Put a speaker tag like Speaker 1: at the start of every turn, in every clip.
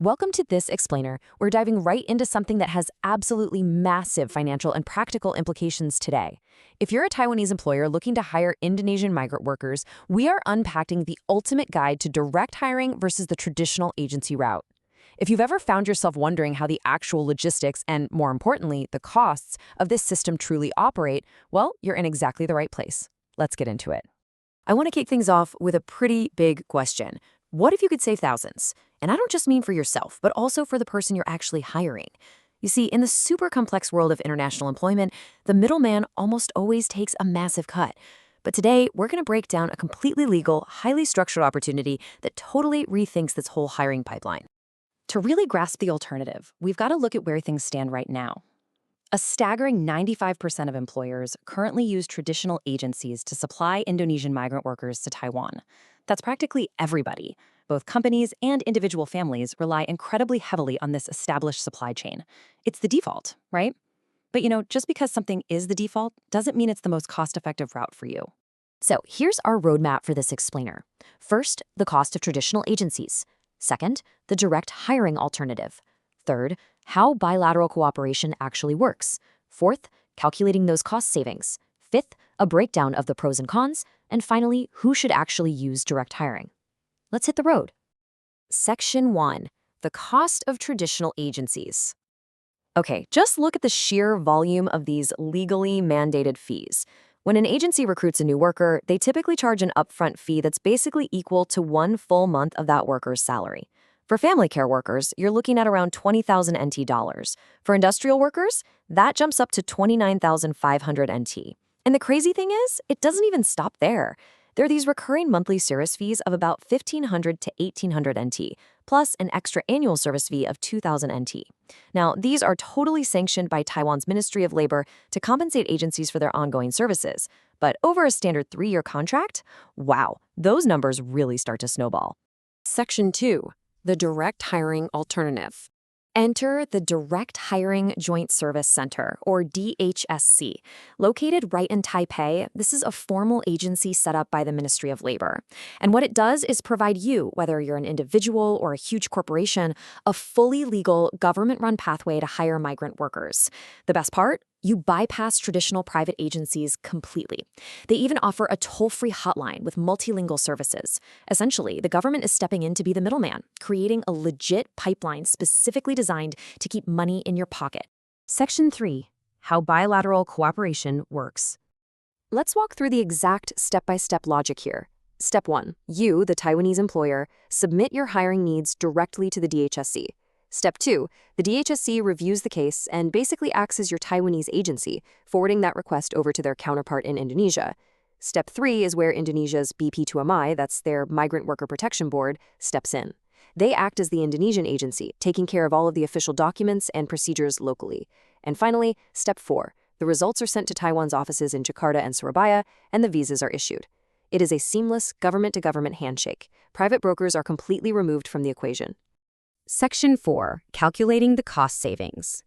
Speaker 1: Welcome to This Explainer. We're diving right into something that has absolutely massive financial and practical implications today. If you're a Taiwanese employer looking to hire Indonesian migrant workers, we are unpacking the ultimate guide to direct hiring versus the traditional agency route. If you've ever found yourself wondering how the actual logistics and, more importantly, the costs of this system truly operate, well, you're in exactly the right place. Let's get into it. I want to kick things off with a pretty big question. What if you could save thousands? And I don't just mean for yourself, but also for the person you're actually hiring. You see, in the super complex world of international employment, the middleman almost always takes a massive cut. But today, we're going to break down a completely legal, highly structured opportunity that totally rethinks this whole hiring pipeline. To really grasp the alternative, we've got to look at where things stand right now. A staggering 95% of employers currently use traditional agencies to supply Indonesian migrant workers to Taiwan. That's practically everybody. Both companies and individual families rely incredibly heavily on this established supply chain. It's the default, right? But just because something is the default doesn't mean it's the most cost-effective route for you. So here's our roadmap for this explainer. First, the cost of traditional agencies. Second, the direct hiring alternative. Third, how bilateral cooperation actually works. Fourth, calculating those cost savings. Fifth, a breakdown of the pros and cons. And finally, who should actually use direct hiring. Let's hit the road. Section 1. The cost of traditional agencies. Okay, just look at the sheer volume of these legally mandated fees. When an agency recruits a new worker, they typically charge an upfront fee that's basically equal to one full month of that worker's salary. For family care workers, you're looking at around 20,000 NT dollars. For industrial workers, that jumps up to 29,500 NT. And the crazy thing is, it doesn't even stop there. There are these recurring monthly service fees of about 1,500 to 1,800 NT, plus an extra annual service fee of 2,000 NT. Now, these are totally sanctioned by Taiwan's Ministry of Labor to compensate agencies for their ongoing services. But over a standard 3-year contract, wow, those numbers really start to snowball. Section 2. The direct hiring alternative. Enter the Direct Hiring Joint Service Center, or DHSC. Located right in Taipei, this is a formal agency set up by the Ministry of Labor. And what it does is provide you, whether you're an individual or a huge corporation, a fully legal government-run pathway to hire migrant workers. The best part? You bypass traditional private agencies completely. They even offer a toll-free hotline with multilingual services. Essentially, the government is stepping in to be the middleman, creating a legit pipeline specifically designed to keep money in your pocket. Section 3. How bilateral cooperation works. Let's walk through the exact step-by-step logic here. Step 1. You, the Taiwanese employer, submit your hiring needs directly to the DHSC. Step 2, the DHSC reviews the case and basically acts as your Taiwanese agency, forwarding that request over to their counterpart in Indonesia. Step 3 is where Indonesia's BP2MI, that's their Migrant Worker Protection Board, steps in. They act as the Indonesian agency, taking care of all of the official documents and procedures locally. And finally, Step 4, the results are sent to Taiwan's offices in Jakarta and Surabaya, and the visas are issued. It is a seamless government-to-government handshake. Private brokers are completely removed from the equation. Section 4. Calculating the cost savings.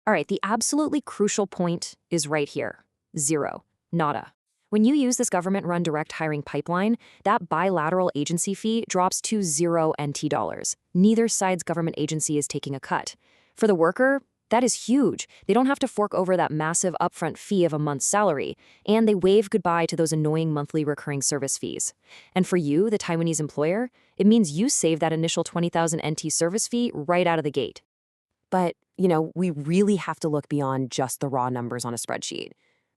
Speaker 1: All right, the absolutely crucial point is right here. Zero. Nada. When you use this government-run direct hiring pipeline, that bilateral agency fee drops to 0 NT dollars. Neither side's government agency is taking a cut. For the worker, that is huge. They don't have to fork over that massive upfront fee of a month's salary, and they wave goodbye to those annoying monthly recurring service fees. And for you, the Taiwanese employer, it means you save that initial 20,000 NT service fee right out of the gate. But, we really have to look beyond just the raw numbers on a spreadsheet.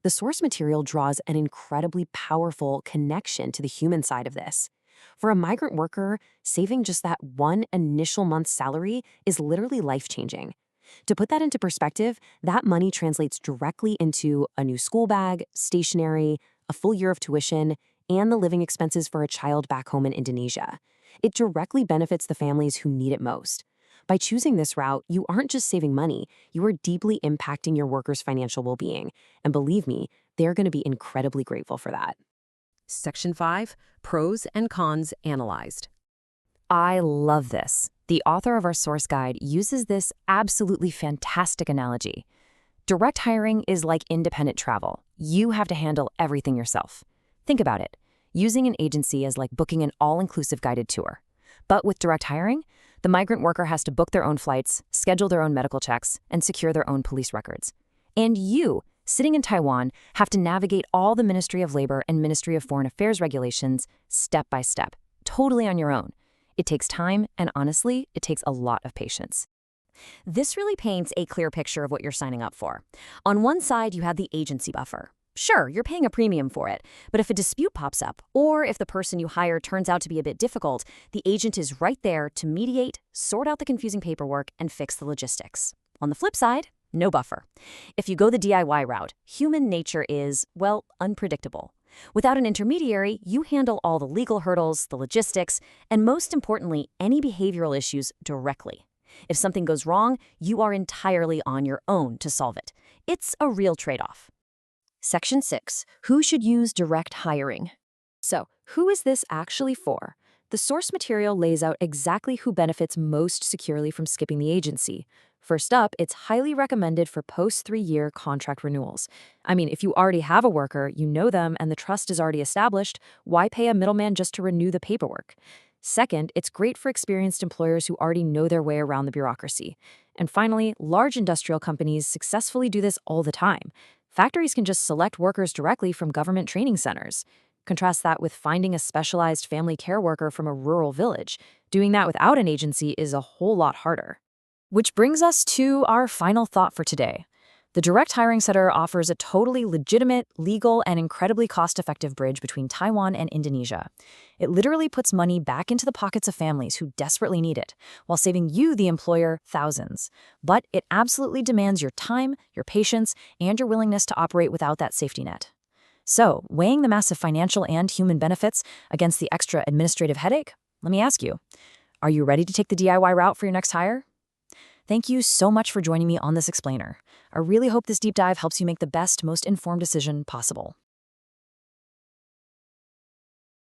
Speaker 1: The source material draws an incredibly powerful connection to the human side of this. For a migrant worker, saving just that one initial month's salary is literally life-changing. To put that into perspective, that money translates directly into a new school bag, stationery, a full year of tuition, and the living expenses for a child back home in Indonesia. It directly benefits the families who need it most. By choosing this route, you aren't just saving money, you are deeply impacting your workers' financial well-being. And believe me, they're going to be incredibly grateful for that. Section 5. Pros and cons analyzed. I love this. The author of our source guide uses this absolutely fantastic analogy. Direct hiring is like independent travel. You have to handle everything yourself. Think about it. Using an agency is like booking an all-inclusive guided tour. But with direct hiring, The migrant worker has to book their own flights, schedule their own medical checks, and secure their own police records. And you, sitting in Taiwan, have to navigate all the Ministry of Labor and Ministry of Foreign Affairs regulations step by step, totally on your own. It takes time, and honestly, it takes a lot of patience. This really paints a clear picture of what you're signing up for. On one side, you have the agency buffer. Sure, you're paying a premium for it, but if a dispute pops up, or if the person you hire turns out to be a bit difficult, the agent is right there to mediate, sort out the confusing paperwork, and fix the logistics. On the flip side, no buffer. If you go the DIY route, human nature is, well, unpredictable. Without an intermediary, you handle all the legal hurdles, the logistics, and most importantly, any behavioral issues directly. If something goes wrong, you are entirely on your own to solve it. It's a real trade-off. Section 6. Who should use direct hiring? So, who is this actually for? The source material lays out exactly who benefits most securely from skipping the agency. First up, it's highly recommended for post-3-year contract renewals. I mean, if you already have a worker, you know them, and the trust is already established, why pay a middleman just to renew the paperwork? Second, it's great for experienced employers who already know their way around the bureaucracy. And finally, large industrial companies successfully do this all the time. Factories can just select workers directly from government training centers. Contrast that with finding a specialized family care worker from a rural village. Doing that without an agency is a whole lot harder. Which brings us to our final thought for today. The direct hiring setter offers a totally legitimate, legal, and incredibly cost-effective bridge between Taiwan and Indonesia. It literally puts money back into the pockets of families who desperately need it, while saving you, the employer, thousands. But it absolutely demands your time, your patience, and your willingness to operate without that safety net. So, weighing the massive financial and human benefits against the extra administrative headache, let me ask you, are you ready to take the DIY route for your next hire? Thank you so much for joining me on this explainer. I really hope this deep dive helps you make the best, most informed decision possible.